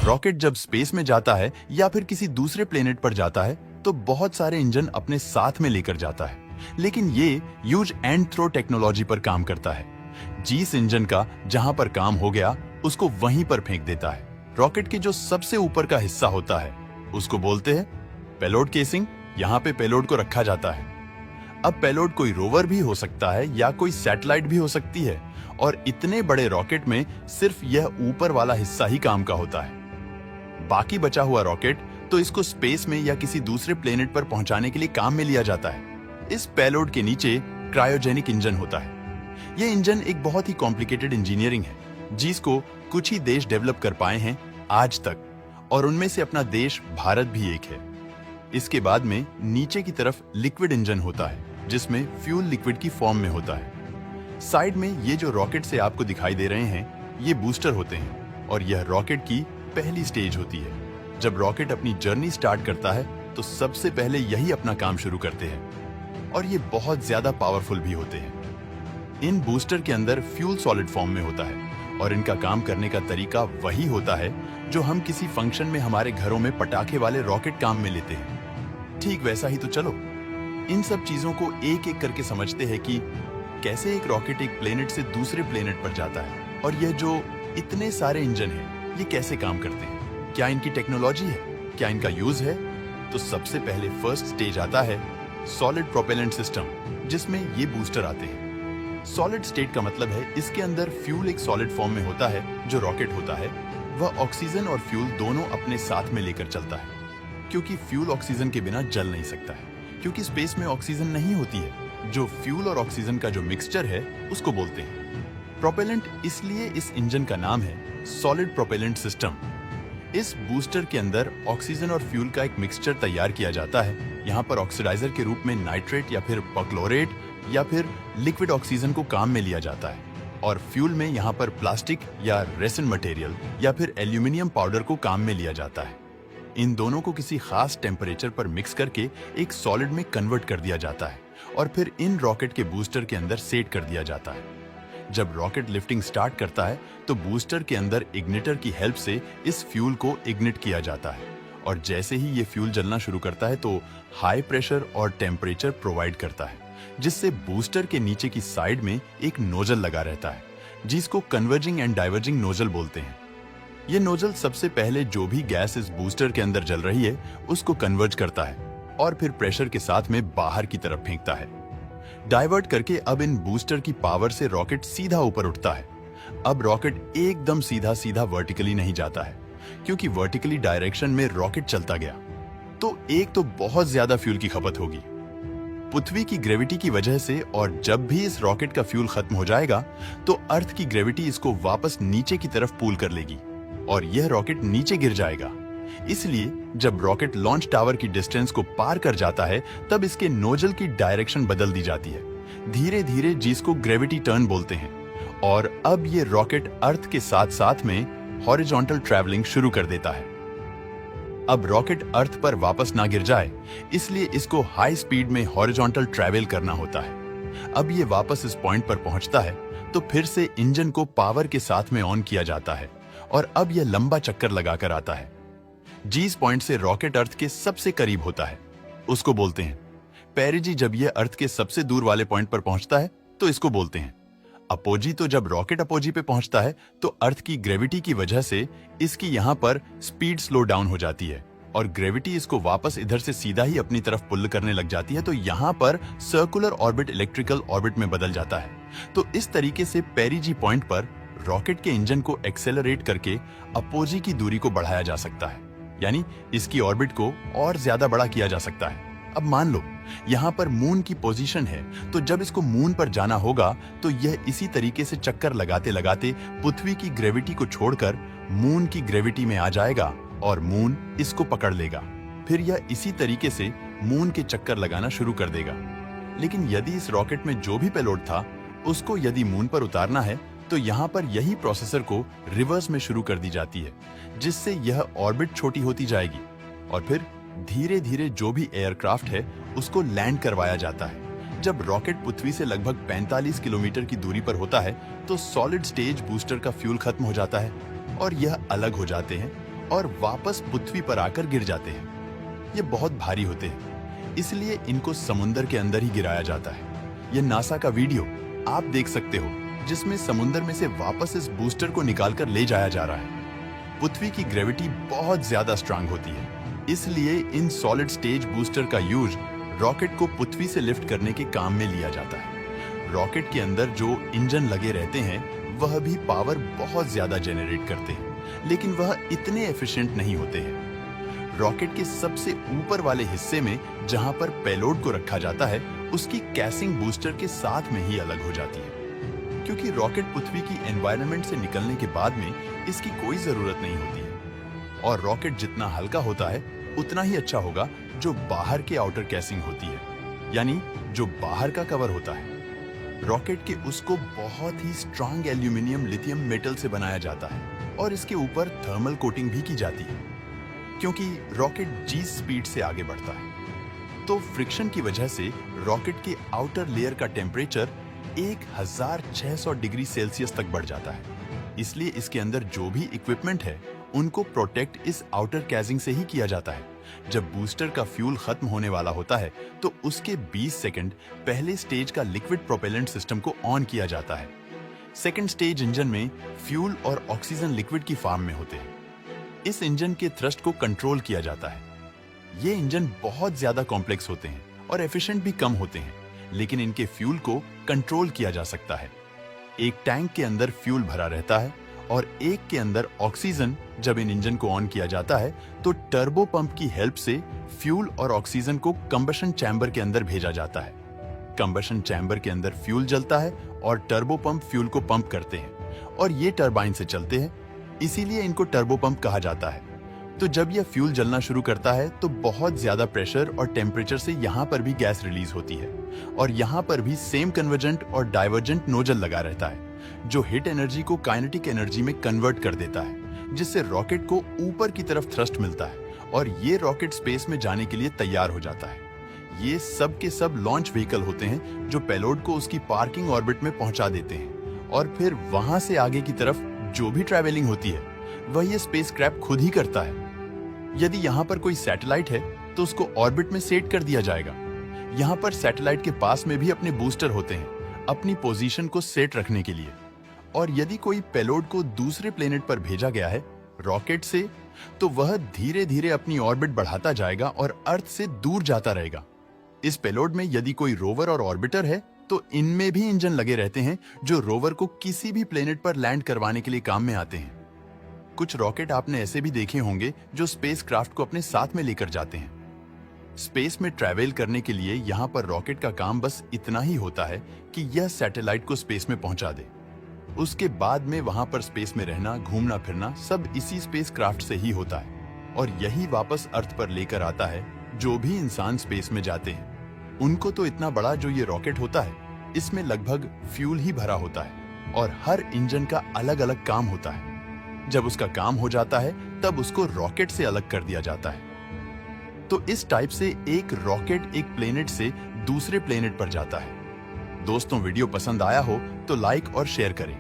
Rocket जब space में जाता है या फिर किसी दूसरे प्लेनेट पर जाता है तो बहुत सारे इंजन अपने साथ में लेकर जाता है, लेकिन ये यूज एंड थ्रो टेक्नोलॉजी पर काम करता है। जिस इंजन का जहां पर काम हो गया उसको वहीं पर फेंक देता है। रॉकेट के जो सबसे ऊपर का हिस्सा होता है उसको बोलते हैं पेलोड केसिंग। यहाँ पे पेलोड को रखा जाता है। अब पेलोड कोई रोवर भी हो सकता है या कोई सैटेलाइट भी हो सकती है, और इतने बड़े रॉकेट में सिर्फ यह ऊपर वाला हिस्सा ही काम का होता है। बाकी बचा हुआ रॉकेट तो इसको स्पेस में या किसी दूसरे प्लेनेट पर पहुंचाने के लिए काम में लिया जाता है। इस पेलोड के नीचे क्रायोजेनिक इंजन होता है। यह इंजन एक बहुत ही कॉम्प्लिकेटेड इंजीनियरिंग है जिसको कुछ ही देश डेवलप कर पाए हैं आज तक, और उनमें से अपना देश भारत भी एक है। इसके बाद में नीचे की तरफ लिक्विड इंजन होता है जिसमें फ्यूल लिक्विड की फॉर्म में होता है। साइड में ये जो रॉकेट से आपको दिखाई दे रहे हैं ये बूस्टर होते हैं, और यह रॉकेट की पहली स्टेज होती है। जब रॉकेट अपनी जर्नी स्टार्ट करता है तो सबसे पहले यही अपना काम शुरू करते हैं, और ये बहुत ज्यादा पावरफुल भी होते हैं। इन बूस्टर के अंदर फ्यूल सॉलिड फॉर्म में होता है, और इनका काम करने का तरीका वही होता है जो हम किसी फंक्शन में हमारे घरों में पटाखे वाले रॉकेट काम में लेते हैं। ठीक वैसा ही तो चलो इन सब चीजों को एक एक करके समझते हैं कि कैसे एक रॉकेट एक प्लेनेट से दूसरे प्लेनेट पर जाता है, और यह जो इतने सारे इंजन हैं ये कैसे काम करते हैं, क्या इनकी टेक्नोलॉजी है, क्या इनका यूज है। तो सबसे पहले फर्स्ट स्टेज आता है सॉलिड प्रोपेलेंट सिस्टम, जिसमें ये बूस्टर आते हैं। सॉलिड स्टेट का मतलब है इसके अंदर फ्यूल एक सॉलिड फॉर्म में होता है। जो रॉकेट होता है वह ऑक्सीजन और फ्यूल दोनों अपने साथ में लेकर चलता है, क्योंकि फ्यूल ऑक्सीजन के बिना जल नहीं सकता है, क्योंकि स्पेस में ऑक्सीजन नहीं होती है। जो फ्यूल और ऑक्सीजन का जो मिक्सचर है उसको बोलते हैं प्रोपेलेंट। इसलिए इस इंजन का नाम है सॉलिड प्रोपेलेंट सिस्टम। इस बूस्टर के अंदर ऑक्सीजन और फ्यूल का एक मिक्सचर तैयार किया जाता है। यहाँ पर ऑक्सीडाइजर के रूप में नाइट्रेट या फिर परक्लोरेट या फिर लिक्विड ऑक्सीजन को काम में लिया जाता है, और फ्यूल में यहाँ पर प्लास्टिक या रेसिन मटेरियल या फिर एल्यूमिनियम पाउडर को काम में लिया जाता है। इन दोनों को किसी खास टेम्परेचर पर मिक्स करके एक सॉलिड में कन्वर्ट कर दिया जाता है, और फिर इन रॉकेट के बूस्टर के अंदर सेट कर दिया जाता है। जब रॉकेट लिफ्टिंग स्टार्ट करता है तो बूस्टर के अंदर इग्निटर की हेल्प से इस फ्यूल को इग्निट किया जाता है, और जैसे ही ये फ्यूल जलना शुरू करता है तो हाई प्रेशर और टेम्परेचर प्रोवाइड करता है, जिससे बूस्टर के नीचे की साइड में एक नोजल लगा रहता है जिसको कन्वर्जिंग एंड डाइवर्जिंग नोजल बोलते हैं। ये नोजल सबसे पहले जो भी गैस इस बूस्टर के अंदर जल रही है उसको कन्वर्ज करता है, और फिर प्रेशर के साथ में बाहर की तरफ फेंकता है। डाइवर्ट करके अब इन बूस्टर की पावर से रॉकेट सीधा ऊपर उठता है। अब रॉकेट एकदम सीधा सीधा वर्टिकली नहीं जाता है, क्योंकि वर्टिकली डायरेक्शन में रॉकेट चलता गया तो एक तो बहुत ज्यादा फ्यूल की खपत होगी पृथ्वी की ग्रेविटी की वजह से, और जब भी इस रॉकेट का फ्यूल खत्म हो जाएगा तो अर्थ की ग्रेविटी इसको वापस नीचे की तरफ पुल कर लेगी और यह रॉकेट नीचे गिर जाएगा। इसलिए जब रॉकेट लॉन्च टावर की डिस्टेंस को पार कर जाता है तब इसके नोजल की डायरेक्शन बदल दी जाती है धीरे धीरे, जिसको ग्रेविटी टर्न बोलते हैं, और अब ये रॉकेट अर्थ के साथ साथ में हॉरिजॉन्टल ट्रैवलिंग शुरू कर देता है। अब रॉकेट अर्थ पर वापस ना गिर जाए इसलिए इसको हाई स्पीड में हॉरिजॉन्टल ट्रैवल करना होता है। अब ये वापस इस पॉइंट पर पहुंचता है तो फिर से इंजन को पावर के साथ में ऑन किया जाता है, और अब यह लंबा चक्कर लगाकर आता है। जिस पॉइंट से रॉकेट अर्थ के सबसे करीब होता है उसको बोलते हैं पेरिजी। जब यह अर्थ के सबसे दूर वाले पॉइंट पर पहुंचता है तो इसको बोलते हैं अपोजी। तो जब रॉकेट अपोजी पे पहुंचता है तो अर्थ की ग्रेविटी की वजह से इसकी यहाँ पर स्पीड स्लो डाउन हो जाती है, और ग्रेविटी इसको वापस इधर से सीधा ही अपनी तरफ पुल करने लग जाती है, तो यहाँ पर सर्कुलर ऑर्बिट इलेक्ट्रिकल ऑर्बिट में बदल जाता है। तो इस तरीके से पेरिजी पॉइंट पर रॉकेट के इंजन को एक्सेलरेट करके अपोजी की दूरी को बढ़ाया जा सकता है, यानी इसकी ऑर्बिट को और ज्यादा बड़ा किया जा सकता है। अब मान लो यहाँ पर मून की पोजीशन है, तो जब इसको मून पर जाना होगा तो यह इसी तरीके से चक्कर लगाते लगाते पृथ्वी की ग्रेविटी को छोड़कर मून की ग्रेविटी में आ जाएगा, और मून इसको पकड़ लेगा। फिर यह इसी तरीके से मून के चक्कर लगाना शुरू कर देगा। लेकिन यदि इस रॉकेट में जो भी पेलोड था उसको यदि मून पर उतारना है तो यहाँ पर यही प्रोसेसर को रिवर्स में शुरू कर दी जाती है, जिससे यह ऑर्बिट छोटी होती जाएगी, और फिर धीरे धीरे जो भी एयरक्राफ्ट है उसको लैंड करवाया जाता है। जब रॉकेट पृथ्वी से लगभग 45 किलोमीटर की दूरी पर होता है तो सॉलिड स्टेज बूस्टर का फ्यूल खत्म हो जाता है और यह अलग हो जाते हैं और वापस पृथ्वी पर आकर गिर जाते हैं। ये बहुत भारी होते हैं, इसलिए इनको समुद्र के अंदर ही गिराया जाता है। ये नासा का वीडियो आप देख सकते हो, जिसमें समुद्र में से वापस इस बूस्टर को निकालकर ले जाया जा रहा है। पृथ्वी की ग्रेविटी बहुत ज्यादा स्ट्रांग होती है, इसलिए इन सॉलिड स्टेज बूस्टर का यूज रॉकेट को पृथ्वी से लिफ्ट करने के काम में लिया जाता है। रॉकेट के अंदर जो इंजन लगे रहते हैं वह भी पावर बहुत ज्यादा जनरेट करते हैं, लेकिन वह इतने एफिशिएंट नहीं होते हैं। रॉकेट के सबसे ऊपर वाले हिस्से में जहां पर पेलोड को रखा जाता है, उसकी कैसिंग बूस्टर के साथ में ही अलग हो जाती है, क्योंकि रॉकेट पृथ्वी की एनवायरनमेंट से निकलने के बाद में इसकी कोई जरूरत नहीं होती है। और रॉकेट जितना हल्का होता है उतना ही अच्छा होगा जो बाहर के आउटर कैसिंग होती है, यानी जो बाहर का कवर होता है। रॉकेट के उसको बहुत ही स्ट्रांग एल्यूमिनियम लिथियम मेटल से बनाया जाता है और इसके ऊपर थर्मल कोटिंग भी की जाती है, क्योंकि रॉकेट जी स्पीड से आगे बढ़ता है। तो फ्रिक्शन की वजह से रॉकेट के आउटर लेयर का टेम्परेचर 1600 डिग्री सेल्सियस तक बढ़ जाता है। इसलिए इसके अंदर जो भी इक्विपमेंट है उनको प्रोटेक्ट इस आउटर कैजिंग से ही किया जाता है। जब बूस्टर का फ्यूल खत्म होने वाला होता है तो उसके 20 सेकंड पहले स्टेज का लिक्विड प्रोपेलेंट सिस्टम को ऑन किया जाता है। सेकंड स्टेज इंजन में फ्यूल और ऑक्सीजन लिक्विड की फॉर्म में होते हैं। इस इंजन के थ्रस्ट को कंट्रोल किया जाता है। ये इंजन बहुत ज्यादा कॉम्प्लेक्स होते हैं और एफिशिएंट भी कम होते हैं, लेकिन इनके फ्यूल को कंट्रोल किया जा सकता है। एक टैंक के अंदर फ्यूल भरा रहता है और एक के अंदर ऑक्सीजन। जब इन इंजन को ऑन किया जाता है तो टर्बो पंप की हेल्प से फ्यूल और ऑक्सीजन को कंबशन चैम्बर के अंदर भेजा जाता है। कंबशन चैम्बर के अंदर फ्यूल जलता है और टर्बो पंप फ्यूल को पंप करते हैं और ये टरबाइन से चलते हैं, इसीलिए इनको टर्बो पंप कहा जाता है। तो जब यह फ्यूल जलना शुरू करता है तो बहुत ज्यादा प्रेशर और टेम्परेचर से यहाँ पर भी गैस रिलीज होती है और यहाँ पर भी सेम कन्वर्जेंट और डाइवर्जेंट नोजल लगा रहता है, जो हीट एनर्जी को काइनेटिक एनर्जी में कन्वर्ट कर देता है, जिससे रॉकेट को ऊपर की तरफ थ्रस्ट मिलता है और ये रॉकेट स्पेस में जाने के लिए तैयार हो जाता है। ये सब के सब लॉन्च व्हीकल होते हैं जो पेलोड को उसकी पार्किंग ऑर्बिट में पहुंचा देते हैं और फिर वहां से आगे की तरफ जो भी ट्रैवलिंग होती है वह ये स्पेसक्राफ्ट खुद ही करता है। यदि यहाँ पर कोई सैटेलाइट है तो उसको ऑर्बिट में सेट कर दिया जाएगा। यहाँ पर सैटेलाइट के पास में भी अपने बूस्टर होते हैं अपनी पोजीशन को सेट रखने के लिए। और यदि कोई पेलोड को दूसरे प्लेनेट पर भेजा गया है रॉकेट से, तो वह धीरे धीरे अपनी ऑर्बिट बढ़ाता जाएगा और अर्थ से दूर जाता रहेगा। इस पेलोड में यदि कोई रोवर और ऑर्बिटर है तो इनमें भी इंजन लगे रहते हैं जो रोवर को किसी भी प्लेनेट पर लैंड करवाने के लिए काम में आते हैं। कुछ रॉकेट आपने ऐसे भी देखे होंगे जो स्पेसक्राफ्ट को अपने साथ में लेकर जाते हैं। स्पेस में ट्रैवल करने के लिए यहाँ पर रॉकेट का काम बस इतना ही होता है कि यह सैटेलाइट को स्पेस में पहुंचा दे। उसके बाद में वहां पर स्पेस में रहना, घूमना फिरना सब इसी स्पेसक्राफ्ट से ही होता है और यही वापस अर्थ पर लेकर आता है। जो भी इंसान स्पेस में जाते हैं उनको तो इतना बड़ा जो ये रॉकेट होता है, इसमें लगभग फ्यूल ही भरा होता है और हर इंजन का अलग अलग काम होता है। जब उसका काम हो जाता है तब उसको रॉकेट से अलग कर दिया जाता है। तो इस टाइप से एक रॉकेट एक प्लेनेट से दूसरे प्लेनेट पर जाता है। दोस्तों, वीडियो पसंद आया हो तो लाइक और शेयर करें।